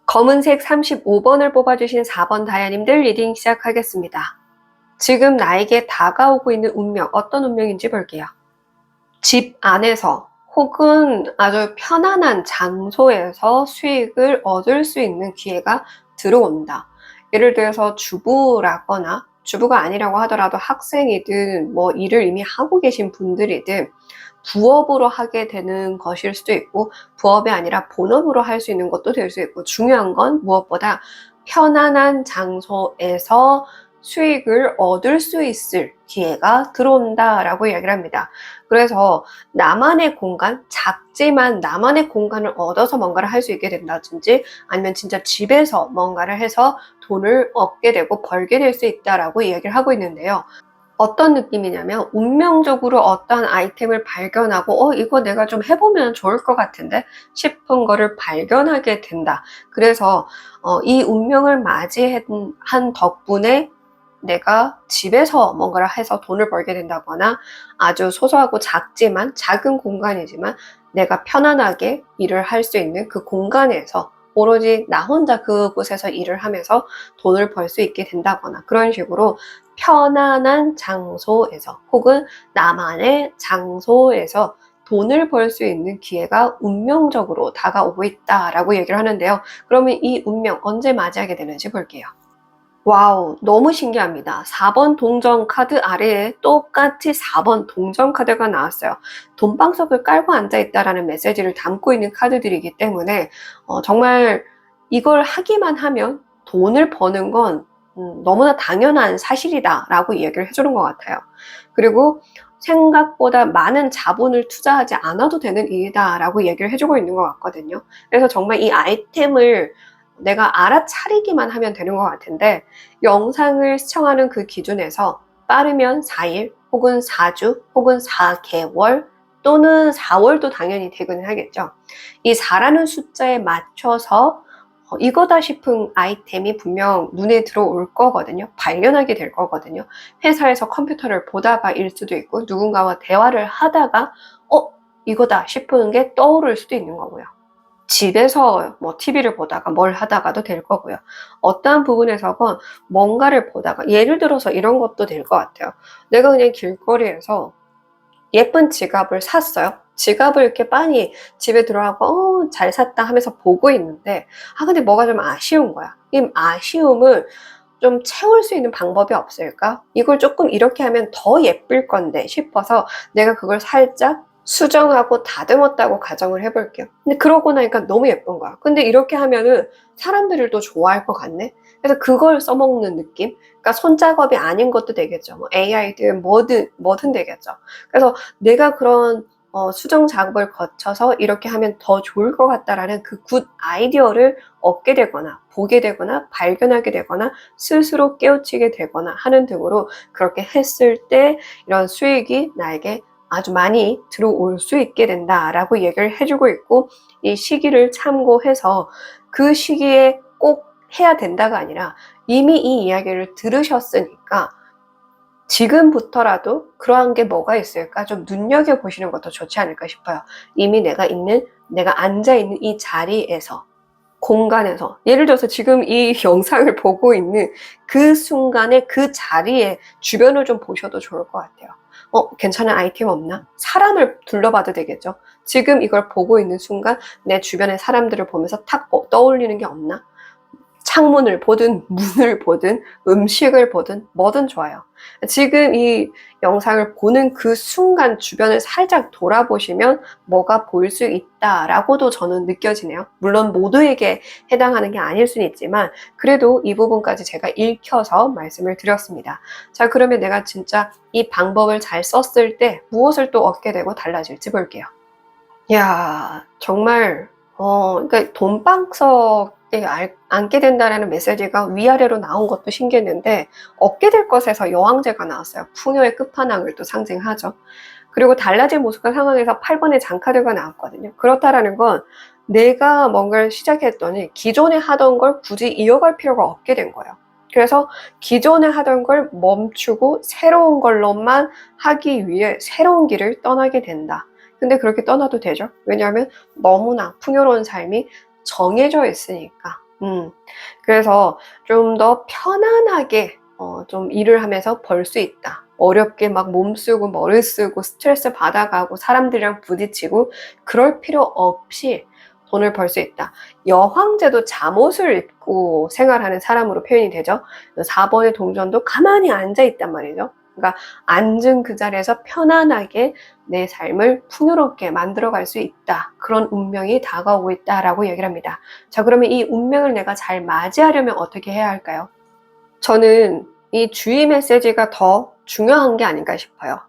S2: 검은색 35번을 뽑아주신 4번 다야님들 리딩 시작하겠습니다. 지금 나에게 다가오고 있는 운명, 어떤 운명인지 볼게요. 집 안에서 혹은 아주 편안한 장소에서 수익을 얻을 수 있는 기회가 들어온다. 예를 들어서 주부라거나, 주부가 아니라고 하더라도 학생이든 뭐 일을 이미 하고 계신 분들이든 부업으로 하게 되는 것일 수도 있고, 부업이 아니라 본업으로 할 수 있는 것도 될 수 있고, 중요한 건 무엇보다 편안한 장소에서 수익을 얻을 수 있을 기회가 들어온다라고 이야기를 합니다. 그래서 나만의 공간, 작지만 나만의 공간을 얻어서 뭔가를 할 수 있게 된다든지, 아니면 진짜 집에서 뭔가를 해서 돈을 얻게 되고 벌게 될 수 있다라고 이야기를 하고 있는데요. 어떤 느낌이냐면 운명적으로 어떤 아이템을 발견하고 이거 내가 좀 해보면 좋을 것 같은데 싶은 거를 발견하게 된다. 그래서 이 운명을 맞이한 덕분에 내가 집에서 뭔가를 해서 돈을 벌게 된다거나, 아주 소소하고 작지만 작은 공간이지만 내가 편안하게 일을 할 수 있는 그 공간에서 오로지 나 혼자 그곳에서 일을 하면서 돈을 벌 수 있게 된다거나, 그런 식으로 편안한 장소에서 혹은 나만의 장소에서 돈을 벌 수 있는 기회가 운명적으로 다가오고 있다라고 얘기를 하는데요. 그러면 이 운명 언제 맞이하게 되는지 볼게요. 와우, 너무 신기합니다. 4번 동전 카드 아래에 똑같이 4번 동전 카드가 나왔어요. 돈방석을 깔고 앉아있다라는 메시지를 담고 있는 카드들이기 때문에 정말 이걸 하기만 하면 돈을 버는 건 너무나 당연한 사실이다 라고 얘기를 해주는 것 같아요. 그리고 생각보다 많은 자본을 투자하지 않아도 되는 일이다 라고 얘기를 해주고 있는 것 같거든요. 그래서 정말 이 아이템을 내가 알아차리기만 하면 되는 것 같은데, 영상을 시청하는 그 기준에서 빠르면 4일 혹은 4주 혹은 4개월 또는 4월도 당연히 되긴 하겠죠. 이 4라는 숫자에 맞춰서 이거다 싶은 아이템이 분명 눈에 들어올 거거든요. 발견하게 될 거거든요. 회사에서 컴퓨터를 보다가일 수도 있고, 누군가와 대화를 하다가 이거다 싶은 게 떠오를 수도 있는 거고요. 집에서 뭐 TV를 보다가 뭘 하다가도 될 거고요. 어떠한 부분에서건 뭔가를 보다가, 예를 들어서 이런 것도 될 것 같아요. 내가 그냥 길거리에서 예쁜 지갑을 샀어요. 지갑을 이렇게 빤히 집에 들어가고 잘 샀다 하면서 보고 있는데, 근데 뭐가 좀 아쉬운 거야. 이 아쉬움을 좀 채울 수 있는 방법이 없을까? 이걸 조금 이렇게 하면 더 예쁠 건데 싶어서 내가 그걸 살짝 수정하고 다듬었다고 가정을 해볼게요. 근데 그러고 나니까 너무 예쁜 거야. 근데 이렇게 하면은 사람들도 좋아할 것 같네? 그래서 그걸 써먹는 느낌? 그러니까 손작업이 아닌 것도 되겠죠. 뭐 AI든 뭐든 되겠죠. 그래서 내가 그런 수정 작업을 거쳐서 이렇게 하면 더 좋을 것 같다라는 그 굿 아이디어를 얻게 되거나 보게 되거나 발견하게 되거나 스스로 깨우치게 되거나 하는 등으로, 그렇게 했을 때 이런 수익이 나에게 아주 많이 들어올 수 있게 된다라고 얘기를 해주고 있고, 이 시기를 참고해서 그 시기에 꼭 해야 된다가 아니라 이미 이 이야기를 들으셨으니까 지금부터라도 그러한 게 뭐가 있을까 좀 눈여겨보시는 것도 좋지 않을까 싶어요. 이미 내가 앉아있는 이 자리에서, 공간에서, 예를 들어서 지금 이 영상을 보고 있는 그 순간에 그 자리에 주변을 좀 보셔도 좋을 것 같아요. 괜찮은 아이템 없나? 사람을 둘러봐도 되겠죠. 지금 이걸 보고 있는 순간 내 주변의 사람들을 보면서 탁 떠올리는 게 없나? 창문을 보든 문을 보든 음식을 보든 뭐든 좋아요. 지금 이 영상을 보는 그 순간 주변을 살짝 돌아보시면 뭐가 보일 수 있다라고도 저는 느껴지네요. 물론 모두에게 해당하는 게 아닐 수는 있지만 그래도 이 부분까지 제가 읽혀서 말씀을 드렸습니다. 자, 그러면 내가 진짜 이 방법을 잘 썼을 때 무엇을 또 얻게 되고 달라질지 볼게요. 이야, 정말 그러니까 돈방석에 앉게 된다라는 메시지가 위아래로 나온 것도 신기했는데, 얻게 될 것에서 여왕제가 나왔어요. 풍요의 끝판왕을 또 상징하죠. 그리고 달라질 모습과 상황에서 8번의 장카드가 나왔거든요. 그렇다라는 건 내가 뭔가를 시작했더니 기존에 하던 걸 굳이 이어갈 필요가 없게 된 거예요. 그래서 기존에 하던 걸 멈추고 새로운 걸로만 하기 위해 새로운 길을 떠나게 된다. 근데 그렇게 떠나도 되죠. 왜냐하면 너무나 풍요로운 삶이 정해져 있으니까. 그래서 좀 더 편안하게 좀 일을 하면서 벌 수 있다. 어렵게 막 몸 쓰고 머리 쓰고 스트레스 받아가고 사람들이랑 부딪히고 그럴 필요 없이 돈을 벌 수 있다. 여황제도 잠옷을 입고 생활하는 사람으로 표현이 되죠. 4번의 동전도 가만히 앉아 있단 말이죠. 그러니까 앉은 그 자리에서 편안하게 내 삶을 풍요롭게 만들어갈 수 있다. 그런 운명이 다가오고 있다라고 얘기를 합니다. 자, 그러면 이 운명을 내가 잘 맞이하려면 어떻게 해야 할까요? 저는 이 주의 메시지가 더 중요한 게 아닌가 싶어요.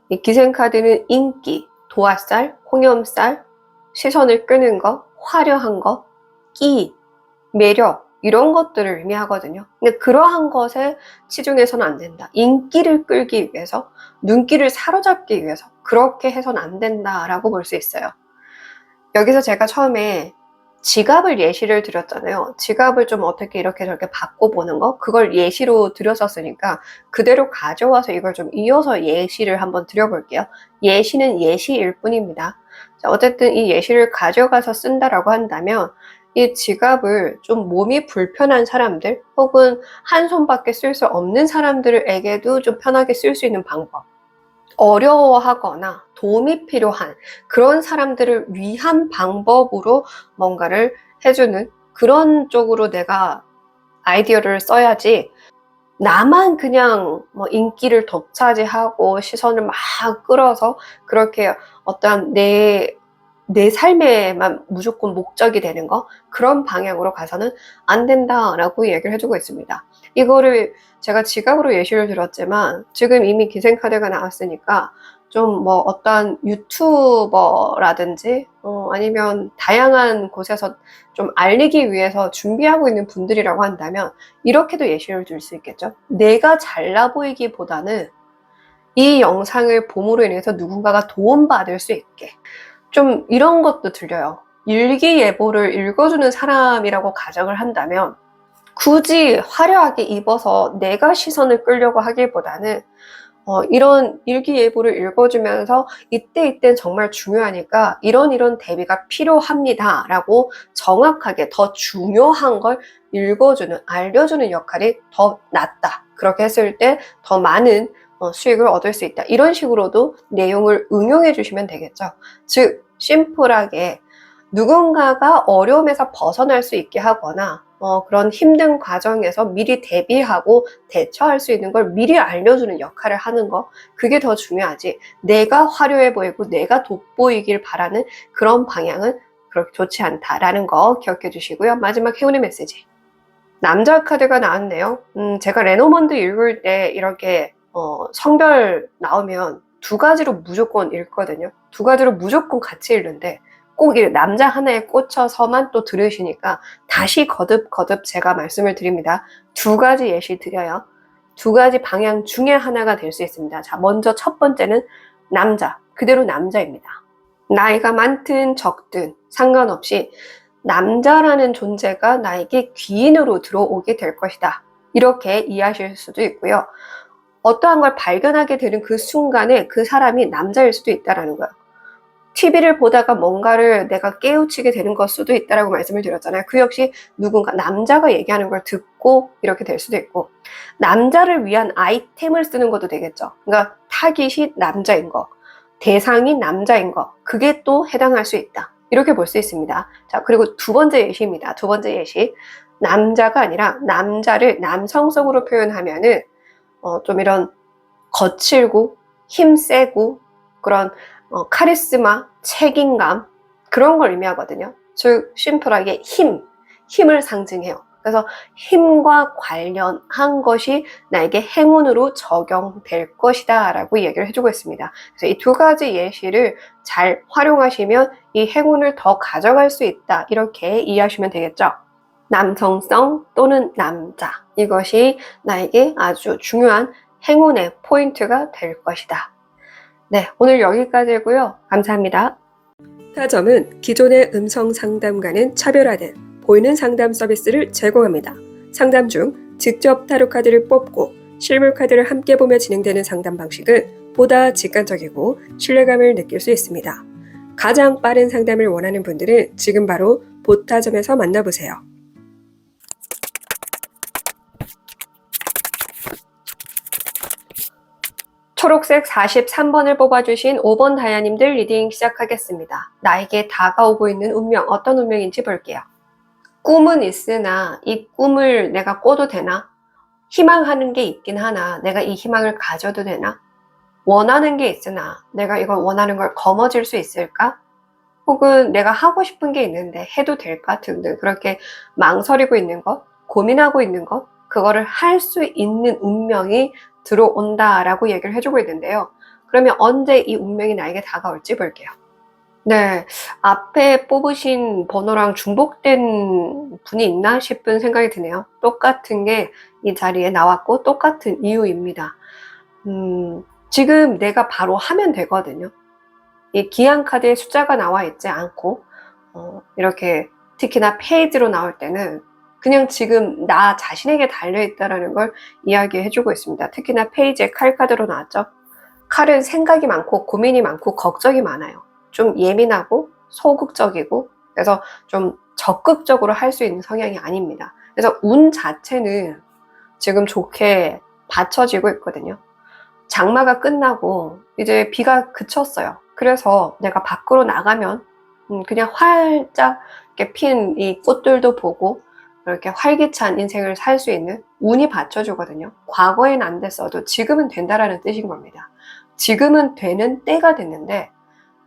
S2: 이 기생카드는 인기, 도화살, 홍염살, 시선을 끄는 거, 화려한 거, 끼, 매력 이런 것들을 의미하거든요. 근데 그러한 것에 치중해서는 안 된다. 인기를 끌기 위해서, 눈길을 사로잡기 위해서 그렇게 해서는 안 된다라고 볼 수 있어요. 여기서 제가 처음에 지갑을 예시를 드렸잖아요. 지갑을 좀 어떻게 이렇게 저렇게 바꿔보는 거, 그걸 예시로 드렸었으니까 그대로 가져와서 이걸 좀 이어서 예시를 한번 드려볼게요. 예시는 예시일 뿐입니다. 자, 어쨌든 이 예시를 가져가서 쓴다라고 한다면 이 지갑을 좀 몸이 불편한 사람들 혹은 한 손밖에 쓸 수 없는 사람들에게도 좀 편하게 쓸 수 있는 방법, 어려워하거나 도움이 필요한 그런 사람들을 위한 방법으로 뭔가를 해주는 그런 쪽으로 내가 아이디어를 써야지, 나만 그냥 뭐 인기를 독차지하고 시선을 막 끌어서 그렇게 어떠한 내 삶에만 무조건 목적이 되는 거, 그런 방향으로 가서는 안 된다라고 얘기를 해주고 있습니다. 이거를 제가 지갑으로 예시를 들었지만 지금 이미 기생카드가 나왔으니까 좀 뭐 어떤 유튜버라든지 아니면 다양한 곳에서 좀 알리기 위해서 준비하고 있는 분들이라고 한다면 이렇게도 예시를 들 수 있겠죠. 내가 잘나 보이기보다는 이 영상을 봄으로 인해서 누군가가 도움받을 수 있게, 좀 이런 것도 들려요. 일기예보를 읽어주는 사람이라고 가정을 한다면 굳이 화려하게 입어서 내가 시선을 끌려고 하기보다는 이런 일기예보를 읽어주면서 이때 정말 중요하니까 이런 대비가 필요합니다 라고 정확하게 더 중요한 걸 읽어주는, 알려주는 역할이 더 낫다. 그렇게 했을 때 더 많은 수익을 얻을 수 있다. 이런 식으로도 내용을 응용해 주시면 되겠죠. 즉 심플하게 누군가가 어려움에서 벗어날 수 있게 하거나 그런 힘든 과정에서 미리 대비하고 대처할 수 있는 걸 미리 알려주는 역할을 하는 거, 그게 더 중요하지 내가 화려해 보이고 내가 돋보이길 바라는 그런 방향은 그렇게 좋지 않다라는 거 기억해 주시고요. 마지막 행운의 메시지, 남자 카드가 나왔네요. 제가 레노먼드 읽을 때 이렇게 성별 나오면 두 가지로 무조건 읽거든요. 두 가지로 무조건 같이 읽는데 꼭 남자 하나에 꽂혀서만 또 들으시니까 다시 거듭 제가 말씀을 드립니다. 두 가지 예시 드려요. 두 가지 방향 중에 하나가 될 수 있습니다. 자, 먼저 첫 번째는 남자, 그대로 남자입니다. 나이가 많든 적든 상관없이 남자라는 존재가 나에게 귀인으로 들어오게 될 것이다. 이렇게 이해하실 수도 있고요. 어떠한 걸 발견하게 되는 그 순간에 그 사람이 남자일 수도 있다는 거예요. TV를 보다가 뭔가를 내가 깨우치게 되는 걸 수도 있다라고 말씀을 드렸잖아요. 그 역시 누군가 남자가 얘기하는 걸 듣고 이렇게 될 수도 있고, 남자를 위한 아이템을 쓰는 것도 되겠죠. 그러니까 타깃이 남자인 거, 대상이 남자인 거, 그게 또 해당할 수 있다. 이렇게 볼 수 있습니다. 자, 그리고 두 번째 예시입니다. 두 번째 예시, 남자가 아니라 남자를 남성성으로 표현하면은 좀 이런 거칠고 힘세고 그런 카리스마, 책임감, 그런 걸 의미하거든요. 즉 심플하게 힘을 상징해요. 그래서 힘과 관련한 것이 나에게 행운으로 적용될 것이다 라고 얘기를 해주고 있습니다. 그래서 이 두 가지 예시를 잘 활용하시면 이 행운을 더 가져갈 수 있다, 이렇게 이해하시면 되겠죠. 남성성 또는 남자, 이것이 나에게 아주 중요한 행운의 포인트가 될 것이다. 네, 오늘 여기까지고요. 감사합니다. 타점은 기존의 음성 상담과는 차별화된 보이는 상담 서비스를 제공합니다. 상담 중 직접 타로 카드를 뽑고 실물 카드를 함께 보며 진행되는 상담 방식은 보다 직관적이고 신뢰감을 느낄 수 있습니다. 가장 빠른 상담을 원하는 분들은 지금 바로 보타점에서 만나보세요. 초록색 43번을 뽑아주신 5번 다이아님들 리딩 시작하겠습니다. 나에게 다가오고 있는 운명, 어떤 운명인지 볼게요. 꿈은 있으나 이 꿈을 내가 꿔도 되나? 희망하는 게 있긴 하나 내가 이 희망을 가져도 되나? 원하는 게 있으나 내가 이걸 원하는 걸 거머쥘 수 있을까? 혹은 내가 하고 싶은 게 있는데 해도 될까? 등등 그렇게 망설이고 있는 것, 고민하고 있는 것, 그거를 할 수 있는 운명이 들어온다라고 얘기를 해주고 있는데요. 그러면 언제 이 운명이 나에게 다가올지 볼게요. 네, 앞에 뽑으신 번호랑 중복된 분이 있나 싶은 생각이 드네요. 똑같은 게 이 자리에 나왔고 똑같은 이유입니다. 지금 내가 바로 하면 되거든요. 이 기한 카드에 숫자가 나와 있지 않고 이렇게 특히나 페이지로 나올 때는 그냥 지금 나 자신에게 달려있다는 걸 이야기해주고 있습니다. 특히나 페이지에 칼 카드로 나왔죠. 칼은 생각이 많고 고민이 많고 걱정이 많아요. 좀 예민하고 소극적이고 그래서 좀 적극적으로 할 수 있는 성향이 아닙니다. 그래서 운 자체는 지금 좋게 받쳐지고 있거든요. 장마가 끝나고 이제 비가 그쳤어요. 그래서 내가 밖으로 나가면 그냥 활짝 핀 이 꽃들도 보고 이렇게 활기찬 인생을 살 수 있는 운이 받쳐주거든요. 과거엔 안 됐어도 지금은 된다라는 뜻인 겁니다. 지금은 되는 때가 됐는데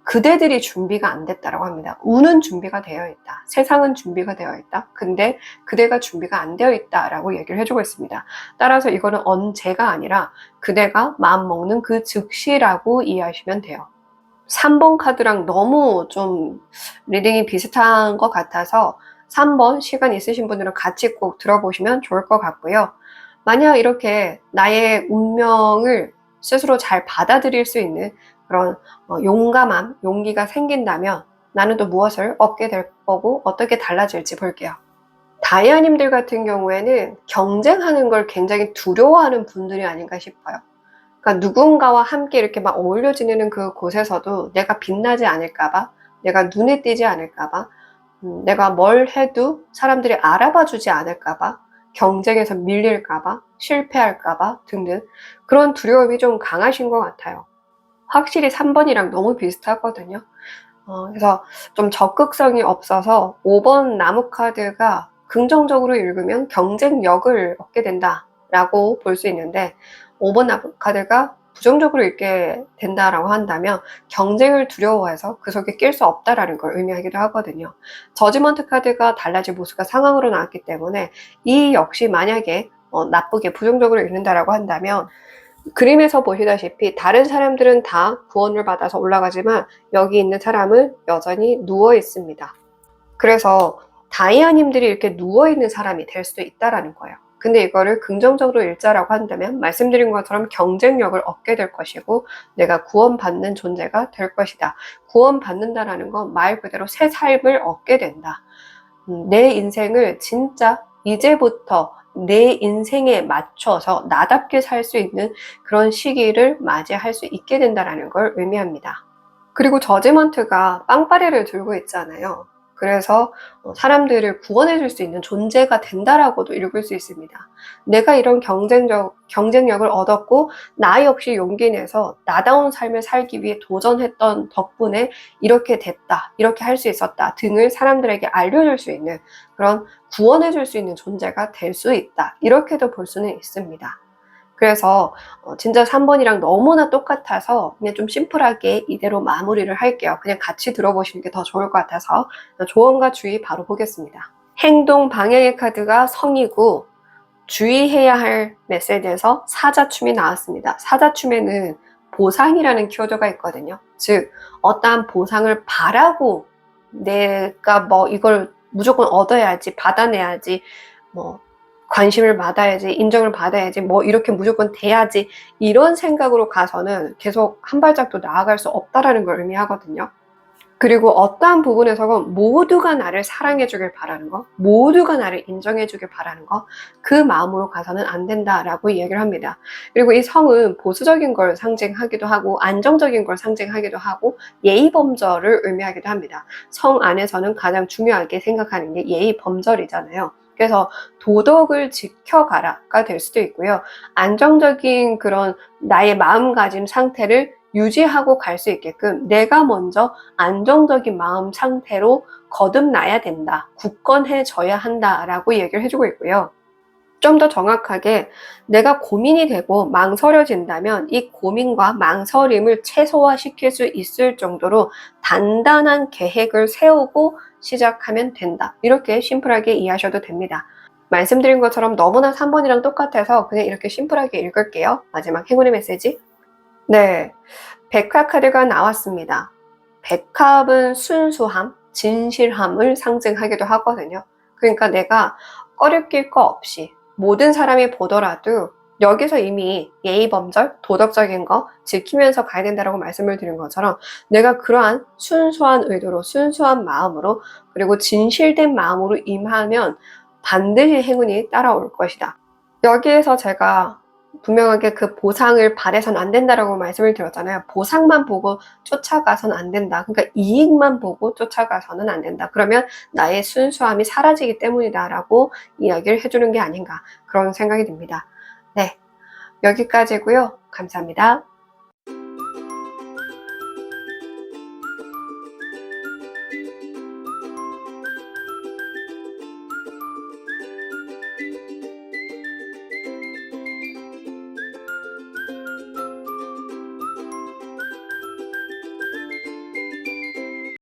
S2: 그대들이 준비가 안 됐다라고 합니다. 운은 준비가 되어 있다. 세상은 준비가 되어 있다. 근데 그대가 준비가 안 되어 있다라고 얘기를 해주고 있습니다. 따라서 이거는 언제가 아니라 그대가 마음먹는 그 즉시라고 이해하시면 돼요. 3번 카드랑 너무 좀 리딩이 비슷한 것 같아서 3번 시간 있으신 분들은 같이 꼭 들어보시면 좋을 것 같고요. 만약 이렇게 나의 운명을 스스로 잘 받아들일 수 있는 그런 용감함, 용기가 생긴다면 나는 또 무엇을 얻게 될 거고 어떻게 달라질지 볼게요. 다이아님들 같은 경우에는 경쟁하는 걸 굉장히 두려워하는 분들이 아닌가 싶어요. 그러니까 누군가와 함께 이렇게 막 어울려 지내는 그 곳에서도 내가 빛나지 않을까봐, 내가 눈에 띄지 않을까봐, 내가 뭘 해도 사람들이 알아봐 주지 않을까봐, 경쟁에서 밀릴까봐, 실패할까봐 등등 그런 두려움이 좀 강하신 것 같아요. 확실히 3번이랑 너무 비슷하거든요. 그래서 좀 적극성이 없어서 5번 나무 카드가 긍정적으로 읽으면 경쟁력을 얻게 된다라고 볼 수 있는데 5번 나무 카드가 부정적으로 읽게 된다라고 한다면 경쟁을 두려워해서 그 속에 낄 수 없다라는 걸 의미하기도 하거든요. 저지먼트 카드가 달라진 모습과 상황으로 나왔기 때문에 이 역시 만약에 나쁘게 부정적으로 읽는다라고 한다면 그림에서 보시다시피 다른 사람들은 다 구원을 받아서 올라가지만 여기 있는 사람은 여전히 누워 있습니다. 그래서 다이아님들이 이렇게 누워 있는 사람이 될 수도 있다라는 거예요. 근데 이거를 긍정적으로 읽자라고 한다면 말씀드린 것처럼 경쟁력을 얻게 될 것이고 내가 구원받는 존재가 될 것이다. 구원받는다라는 건 말 그대로 새 삶을 얻게 된다. 내 인생을 진짜 이제부터 내 인생에 맞춰서 나답게 살 수 있는 그런 시기를 맞이할 수 있게 된다는 걸 의미합니다. 그리고 저지먼트가 빵빠레를 들고 있잖아요. 그래서 사람들을 구원해 줄 수 있는 존재가 된다라고도 읽을 수 있습니다. 내가 이런 경쟁력을 얻었고 나 역시 용기 내서 나다운 삶을 살기 위해 도전했던 덕분에 이렇게 됐다, 이렇게 할 수 있었다 등을 사람들에게 알려줄 수 있는 그런 구원해 줄 수 있는 존재가 될 수 있다. 이렇게도 볼 수는 있습니다. 그래서 진짜 3번이랑 너무나 똑같아서 그냥 좀 심플하게 이대로 마무리를 할게요. 그냥 같이 들어보시는 게 더 좋을 것 같아서 조언과 주의 바로 보겠습니다. 행동 방향의 카드가 성이고 주의해야 할 메시지에서 사자춤이 나왔습니다. 사자춤에는 보상이라는 키워드가 있거든요. 즉 어떠한 보상을 바라고 내가 뭐 이걸 무조건 얻어야지, 받아내야지, 뭐 관심을 받아야지, 인정을 받아야지, 뭐 이렇게 무조건 돼야지 이런 생각으로 가서는 계속 한 발짝도 나아갈 수 없다라는 걸 의미하거든요. 그리고 어떠한 부분에서건 모두가 나를 사랑해주길 바라는 거, 모두가 나를 인정해주길 바라는 거, 그 마음으로 가서는 안 된다라고 이야기를 합니다. 그리고 이 성은 보수적인 걸 상징하기도 하고 안정적인 걸 상징하기도 하고 예의범절을 의미하기도 합니다. 성 안에서는 가장 중요하게 생각하는 게 예의범절이잖아요. 그래서 도덕을 지켜가라가 될 수도 있고요. 안정적인 그런 나의 마음가짐 상태를 유지하고 갈 수 있게끔 내가 먼저 안정적인 마음 상태로 거듭나야 된다. 굳건해져야 한다라고 얘기를 해주고 있고요. 좀 더 정확하게 내가 고민이 되고 망설여진다면 이 고민과 망설임을 최소화시킬 수 있을 정도로 단단한 계획을 세우고 시작하면 된다. 이렇게 심플하게 이해하셔도 됩니다. 말씀드린 것처럼 너무나 3번이랑 똑같아서 그냥 이렇게 심플하게 읽을게요. 마지막 행운의 메시지. 네, 백합 카드가 나왔습니다. 백합은 순수함, 진실함을 상징하기도 하거든요. 그러니까 내가 꺼리낄 거 없이 모든 사람이 보더라도 여기서 이미 예의범절, 도덕적인 거 지키면서 가야 된다고 말씀을 드린 것처럼 내가 그러한 순수한 의도로, 순수한 마음으로, 그리고 진실된 마음으로 임하면 반드시 행운이 따라올 것이다. 여기에서 제가 분명하게 그 보상을 바래선 안 된다라고 말씀을 드렸잖아요. 보상만 보고 쫓아가선 안 된다. 그러니까 이익만 보고 쫓아가서는 안 된다. 그러면 나의 순수함이 사라지기 때문이다라고 이야기를 해주는 게 아닌가 그런 생각이 듭니다. 네, 여기까지고요. 감사합니다.